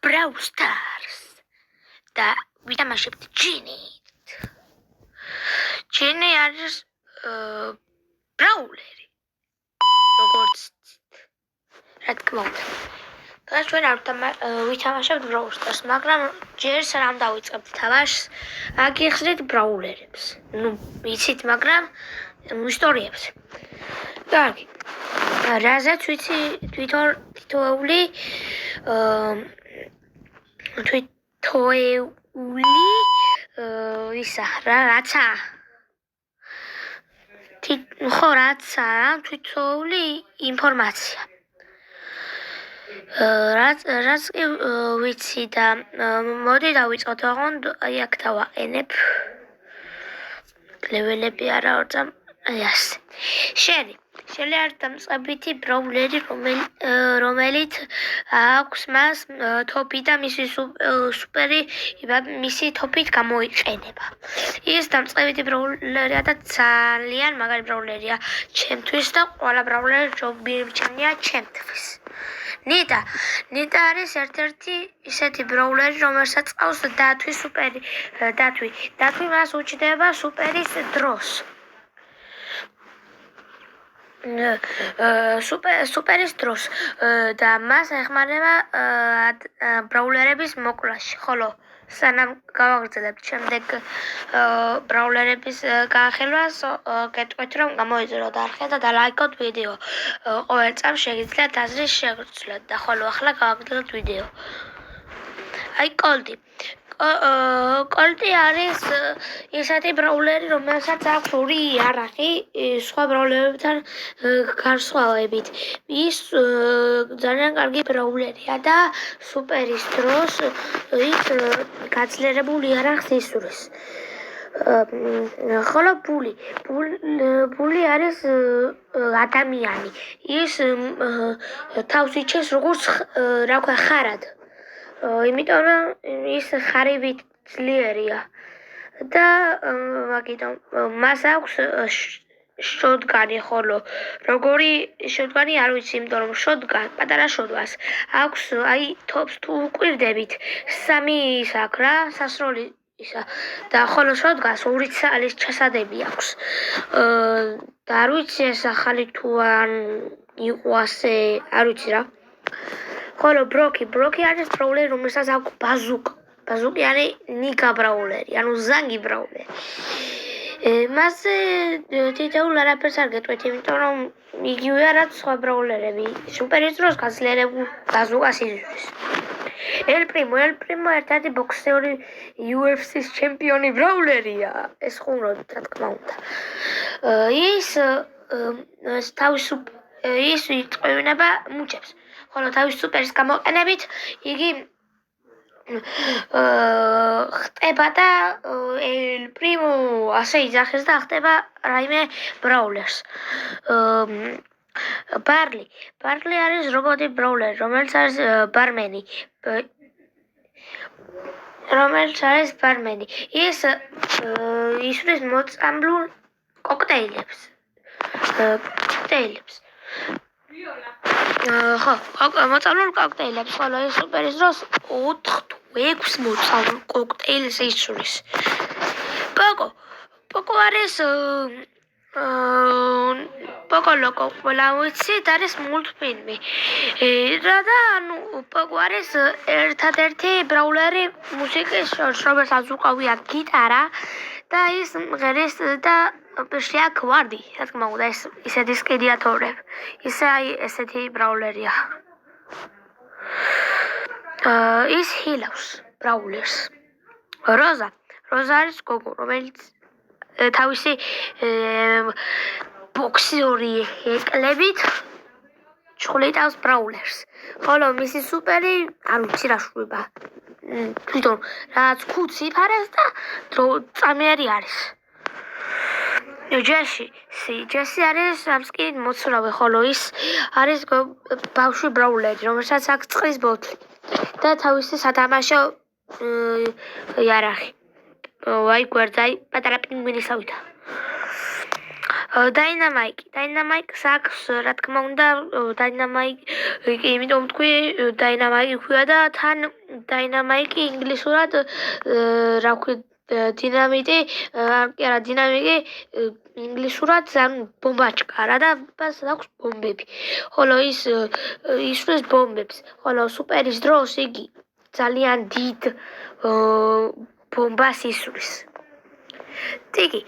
Brawl Stars და ვითამაშებთ ჯინით. ჯინი არის ბრაულერი. როგორც რა თქმა უნდა. დღეს ჩვენ არ ვითამაშებთ Brawl Stars, მაგრამ ჯერ სამ დავიწყებთ თამაშს, აგიხსნით ბრაულერებს. ვიცით, მაგრამ ისტორიებს. კარგი. რაზეც ვიცი თითოეული ისა რაცა თითოეული ინფორმაცია. რაც ვიცი და მოდი დავიწყოთ ოღონდ აქ დავაყენებ. ლეველები არა ვარ აი ასე. შენი არის დამწყებითი ბრაულერი, რომელიც აქვს მას თოპი და მისი სუპერი მისი თოპით გამოიყენება. ის დამწყებითი ბრაულერია და ძალიან მაგარი ბრაულერია ჩემთვის და ყველა ბრაულერი მირჩენია ჩემთვის. ნიტა არის ერთ-ერთი ისეთი ბრაულერი, რომელსაც ყავს დათვის სუპერი დათვი მას უჩნდება სუპერის დროს. სუპერის დროს და მას ეხმარება ბრაულერების მოკლაში, ხოლო სანამ გავაგრძელებთ შემდეგ ბრაულერების განხილვას, გეტყვით რომ გამოიძიოთ არხი და დალაიქოთ ვიდეო. ყოველ წამს შეგიძლიათ აზრის შეგცვლათ და ხოლო ახლა გავაგრძელებთ ვიდეო. აი კოლტი არის ისეთი ბრაულერი, რომელსაც აქვს ორი იარაღი სხვა ბრაულერებთან განსხვავებით. ის ძალიან კარგი ბრაულერია და სუპერის დროს ის გაძლიერებულ იარაღს ისურვებს. ხოლო ბული არის ადამიანი. ის თავს იჩენს როგორც ხარად. იმიტომ რომ ის ხარივით ძლიერია და მაგიტომ მას აქვს შოტგანი, ხოლო როგორი შოტგანი არ ვიცი, იმიტომ რომ პატარა შოტგანს აქვს აი თობს თუ უკვირდებით, სამი ის აქვს რა, სასროლი ისა და ხოლო შოტგანს ორი ცალის ჩასადები აქვს. და არ ვიცი ეს ახალი თუ ან იყო ასე, არ ვიცი რა. ხოლო ბროკი არის ბრაულერი, რომელსაც აქვს ბაზუკი არის ნიგა ბრაულერი, ანუ ზანგი ბრაულერი. მასზე თითოეულ არაფერს არ გეტყვით, იმიტომ რომ იგივეა რაც სხვა ბრაულერები. სუპერის დროს გაძლიერებულ ბაზუკას იზრდის. ელ პრიმო ერთ-ერთი ბოქსერი UFC-ს ჩემპიონი ბრაულერია. ეს ხუმრობთ, რა თქმა უნდა. ის იწყებინება მუჩებს. ხოლო თავის სუპერის გამოყენებით იგი ხტება და ელ პრიმო ასე იძახეს და ხტება რაიმე ბრაულერს. ბარლი არის რობოტი ბრაულერი, რომელიც არის ბარმენი. ის ისურვებს მოწამლულ კოქტეილებს. მოწამლულ კოქტეილებს, ხოლო ის სუპერის დროს 4-6 მოწამლულ კოქტეილს ისურვებს. პოკო არის პოკო ლოკო, ყველა ვიცით, არის მულტფილმი. და პოკო არის ერთადერთი ბრაულერი მუსიკის შორის, რომელსაც უკავია გიტარა და ის მღერის და პირში აქვს ვარდი, რა თქმა უნდა, ისეთი სკედიატორები. ესეთი ბრაულერია. ის ჰილავს ბრაულერს. როზა არის გოგო, რომელიც თავისი ბოქსერი ეკლებით ჩხვლიტავს ბრაულერს. ხოლო მისი სუპერი არ ვიცი რა შვება. თვითონ რაც ქუდს იფარებს და წამიერი არის. ჯესი არის სამსკი მოცურავე, ხოლო ის არის ბავშვი ბრაულერი, რომელსაც აქვს წყლის ბოთლი და თავისი სათამაშო იარაღი. აი გვერდზე პატარა პინგვინისავით. დაინამაიკს აქვს, რა თქმა უნდა, იმიტომ თქვი დაინამაიკი ქვია და თან დაინამიკი ინგლისურად რა ვქვი დინამიტი კი არა დინამიკი ინგლისურად ბომბაჩკა რა და მას აქვს ბომბები ხოლო ის ისვრეს ბომბებს ხოლო სუპერის დროს იგი ძალიან დიდ ბომბას ისვრის ტიკი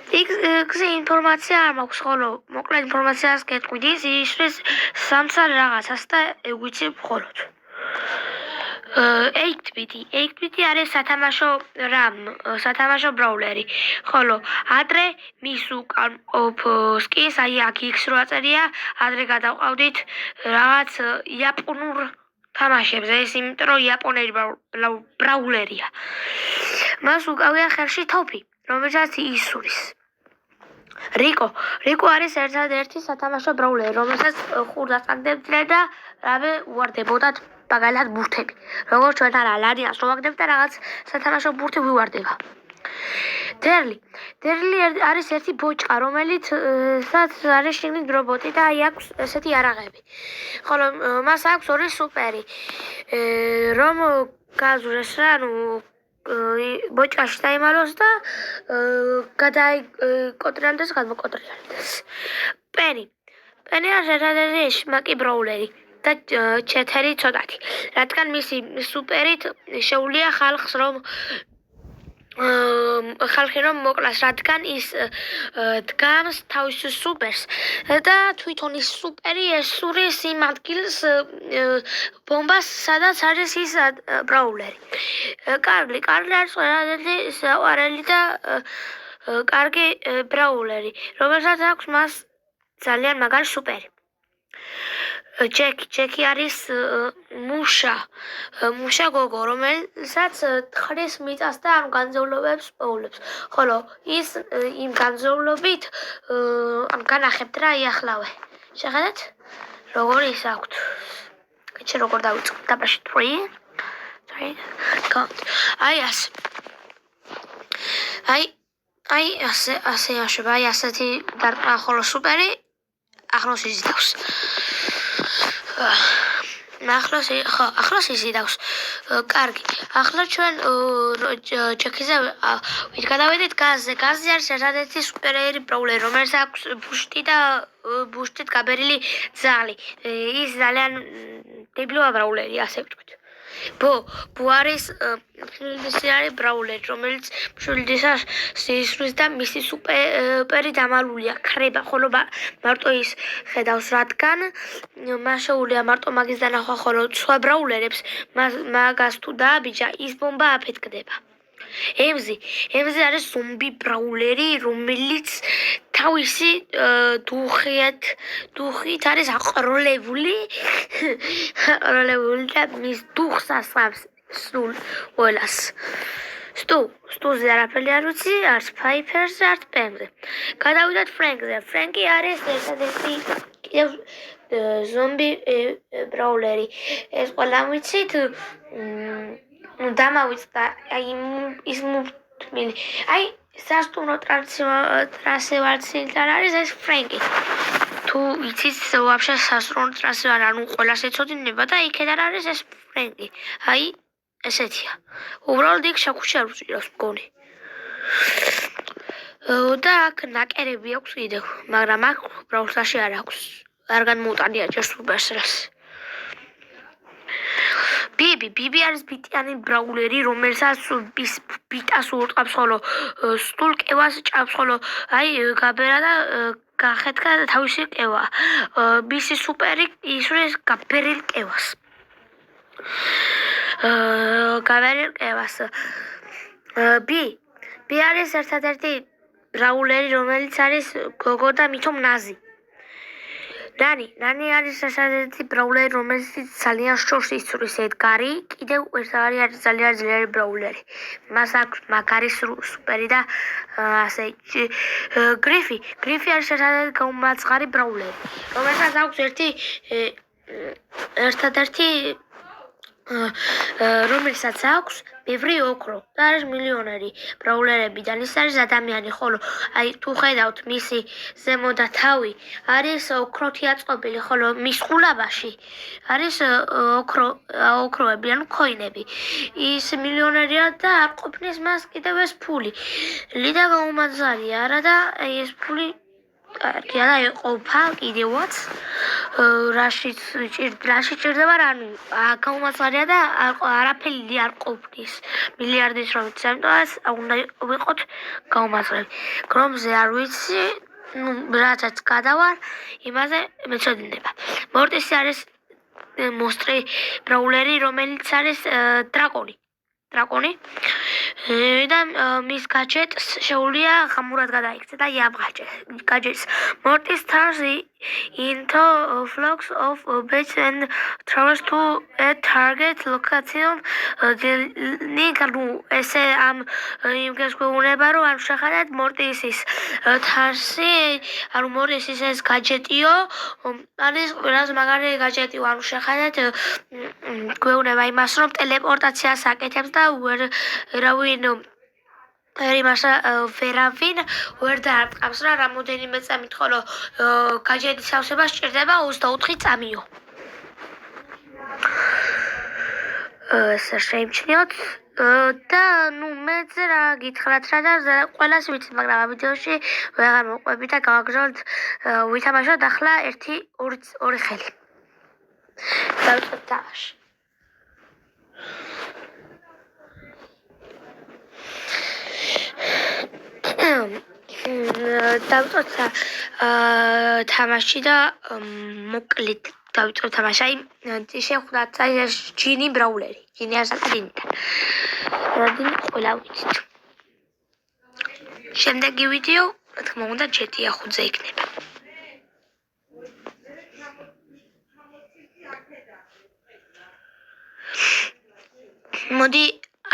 ტიქზე ინფორმაცია არ მაქვს ხოლო მოკლედ ინფორმაციას გეტყვით ის ისვრის სამცალ რაღაცას და ეგვიცი მხოლოდ 8-bit არის სათამაშო ბრაულერი ხოლო ადრე მის უკანოფსკის აი აქ X რო აწერია ადრე გადავყავდით რაღაც იაპონურ თამაშებზე ეს იმიტომ რომ იაპონელი ბრაულერია მას უკავია ხელში თოფი რომელსაც ისვრის რიკო არის ერთადერთი სათამაშო ბრაულერი რომელსაც ხურდას აგდებდნენ და რავე უვარდებოდათ მაგალითად ბურთები როგორც ჩვენ არა ლადიანს რომ აგდებთ და რაღაც სათამაშო ბურთი ვივარდება დერლი არის ერთი ბოჭკა რომელიც არის შიგნით რობოტი და აი აქვს ესეთი არაღები ხოლო მას აქვს ორი სუპერი რომ გაზურეს რა ნუ ბოჭკაში დაიმალოს და გადაიკოტრიალდეს გადმოკოტრიალდეს პენი არის ერთადერთი შმაკი ბრაულერი და ჩეთერი ცოტათი რადგან მისი სუპერით შეუძლია ხალხი რომ მოკლას რადგან ის დგამს თავის სუპერს და თვითონ ის სუპერი ესურის იმ ადგილს ბომბას სადაც არის ის ბრაულერი კარლი არის ყველაზე საყვარელი და კარგი ბრაულერი რომელსაც აქვს მას ძალიან მაგარი სუპერი ჯეკი არის მუშა გოგო რომელსაც თხრის მიწას და ამ განზომილებას პოულობს ხოლო ის იმ განზომილებით განახებთ რა იახლავე შეხედეთ როგორ ის აქვთ კეთე როგორ დავიწყო დაბაში 3 count აი ასე აშობა აი ასეთი დარტყმა ხოლო სუპერი ახლოს იზიდავს ახლოს იზიდავს კარგი ახლა ჩვენ ჯეკიზე ვით გადავედით გაზზე არის ერთადერთი სუპერიერი ბრაულერი რომელსაც აქვს ბუშტით გაბერილი ძაღლი ის ძალიან დებილოა ბრაულერი ასე ვთქვით ბო არის მშვილდისიანი ბრაულერი რომელიც მშვილდისას ისვრის და მისი სუპერი დამალულია ქრება ხოლო მარტო ის ხედავს რადგან მას შეუძლია მარტო მაგის დანახვა ხოლო სხვა ბრაულერებს მაგას თუ დააბიჯა ის ბომბა აფეთქდება ემზი არის ზომბი ბრაულერი რომელიც თავისი დუხით არის აყროლებული და მის დუხს ასხამს სულ ყველას სტუზე არაფერი არ ვიცი არც ფაიფერზე არც პენზე გადავიდეთ ფრენკი არის ერთადერთი კიდევ ზომბი ბრაულერი ეს ყველა ვიცით დამავიწყდა აი ის მუდმივი აი სასტუმრო ტრანსევალცილთან არის ეს ფრენკი თუ იცით ვაფშე სასტუმრო ტრანსევალი ანუ ყველას ეცოდინება და იქიდან არის ეს ფრენკი აი ესეთია უბრალოდ იქ შაქუში არ უწირავს მგონი და აქ ნაკერები აქვს კიდევ მაგრამ აქ ბრაულსაში არ აქვს არ განმოუტანია ჯერ სუპერსელს ბიბი არის ბიტიანი ბრაულერი რომელსაც ბიტას ურტყავს ხოლო სტულ კევას ჭამს ხოლო აი გაბერა და გახეთქა თავისი კევა მისი სუპერი ისვრის გაბერილ კევას ბი არის ერთადერთი ბრაულერი რომელიც არის გოგო და მითომ ნაზი ნანი არის ერთადერთი ბრაულერი რომელიც ძალიან შორს ისვრის ედგარი კიდევ ერთადერთი არის ძალიან ძლიერი ბრაულერი მას აქვს მაგარი სუპერი და ასე გრიფი არის ერთადერთი გაუმარცხარი ბრაულერი რომელსაც აქვს ერთადერთი რომელსაც აქვს ბევრი ოქრო და არის მილიონერი ბრაულერებიდან. ის არის ადამიანი, ხოლო აი თუ ხედავთ მისი ზემო და თავი არის ოქროთი აწყობილი, ხოლო მის ყულაბაში არის ოქროები, ანუ ქოინები. ის მილიონერია და არ ყოფნის მას კიდევ ეს ფული. ლიდა გაუმაძალია არა და ეს ფული კარგია და ეყოფა კიდევაც რაში ჭირდება რა გაუმაძალია და არაფერი არ ყოფნის მილიარდის რომ იცი, ამიტომ უნდა ვიყოთ გაუმაძალები. გრომზე არ ვიცი, რასაც გადავარ, იმაზე მეცოდინდება. მორტისი არის მონსტრი ბრაულერი, რომელიც არის დრაკონი და მის გაჯეტს შეუძლია ღამურად გადაიქცე და იამ გაჯეტს. Mortis turns into flocks of bats and travels to a target location. ნიკანუ ესე ამ იმას გვეუბნება რომ არ შეხედათ მორტისის თარსი, ანუ მორტისის ეს გაჯეტიო არის რაც მაგარი გაჯეტიო, ანუ შეხედათ გვეუბნება იმას რომ ტელეპორტაციას აკეთებს და ვერავინ ვერ დაარტყამს რა რამოდენიმე წამით, ხოლო გაჯეტის ავსება სჭირდება 24 წამიო. შეიმჩნიოთ და მეც რა გითხრათ რა და ყველას ვიცით, მაგრამ ამ ვიდეოში ვეღარ მოყვებით და გავაგრძელებთ ვითამაშოთ ახლა 1-2 ხელი. დავიწყოთ თამაში. დავიწყოთ თამაში და მოკლედ დავიწყოთ თამაში. აი შეხვდათ აი ეს ჯინი ბრაულერი. ჯინი არის დინიდან. რადინი ყველა ვიცით. შემდეგი ვიდეო, რა თქმა უნდა, GTA 5-ზე იქნება. მოდი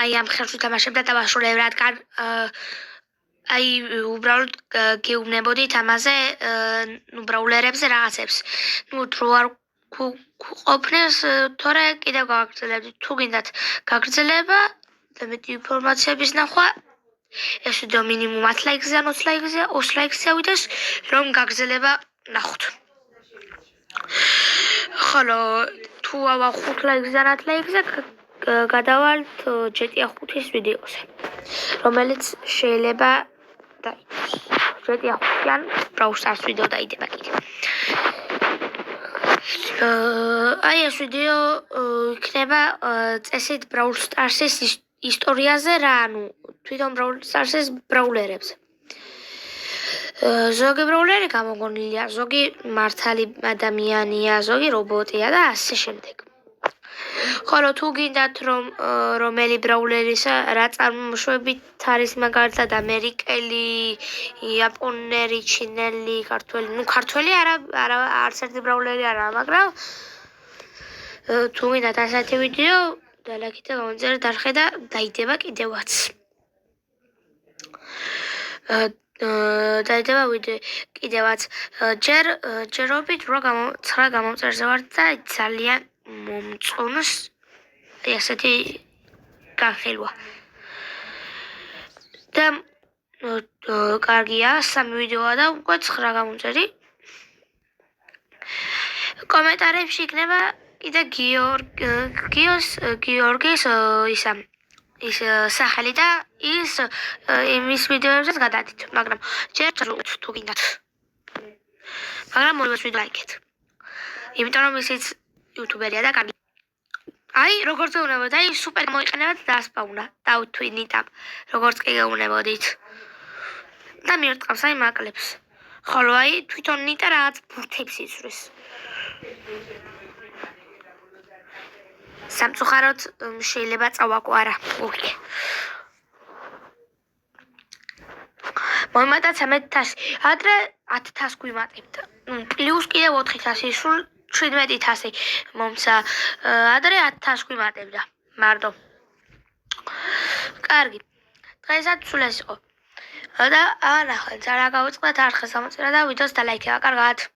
აი ამ ხელს ვითამაშებ და დავასრულებ, რადგან აი უბრალოდ გეუბნებოდით ამაზე ბრაულერებზე რაღაცებს. დრო არ ყოფნეს, თორე კიდევ გავაგრძელებთ. თუ გინდათ გაგრძელება და მეტი ინფორმაციების ნახვა, ეს ვიდეო მინიმუმ 10 ლაიქზე ან 20 ლაიქზე ავიდეს, რომ გაგრძელება ნახოთ. ხოლო თუ 5 ლაიქზე ან 10 ლაიქზე გადავალთ GTA 5-ის ვიდეოზე, რომელიც შეიძლება დაიდოს. GTA 5-იან Brawl Stars ვიდეო დაიდება კიდე. აი ეს ვიდეო იქნება წესით Brawl Stars-ის ისტორიაზე რა, ანუ თვითონ Brawl Stars-ის ბრაულერებზე. ზოგი ბრაულერი გამოგონილია, ზოგი მართალი ადამიანია, ზოგი რობოტია და ასე შემდეგ. ხოლო თუ გინდათ რომ რომელი ბრაულერის რა წარმოშობით არის, მაგალითად ამერიკელი, იაპონელი, ჩინელი, ქართველი, ქართველი არც ერთი ბრაულერი არა, მაგრამ თუ გინდათ ასეთი ვიდეო და ლაიქით და გამომწერეთ დარხე და დაიდება კიდევაც. დაიდება ვიდეო კიდევაც. ჯერობით რო 9 გამომწერზე ვარ და ძალიან მომწონს ესეთი განხილვა. და კარგია, 3 ვიდეოა და უკვე 9 გამომწერი. კომენტარებში იქნება კიდე გიორგის ის სახელი და ის იმის ვიდეოებზეც გადადით, მაგრამ ჯერ თუ გინდათ. მაგრამ მოდი ვიდეო ლაიქეთ. იმიტომ რომ ისიც იუთუბერია და კარგი. აი, როგორც გეუბნებოდით, აი სუპერ მოიყენებათ და ასპაუნა. დავთვინიტავ, როგორც კი გეუბნებოდით. და მიერტყავს აი მაკლებს. ხოლო აი თვითონ ნიტა რაღაც ბურთებს იცვრის. სამწუხაროდ შეიძლება წავაკო არა. ოკეი. მომატა 13,000. ადრე 10,000 გვიმატებდა. პლუს კიდევ 4,000, სულ 17,000 მომცა. ადრე 10,000 გვიმატებდა. მარტო. კარგი. დღესაც სულ ეს იყო. და ანახეთ, რა გავიწყდათ არხეს ამოწერა და ვიდეოს დალაიქება. კარგად.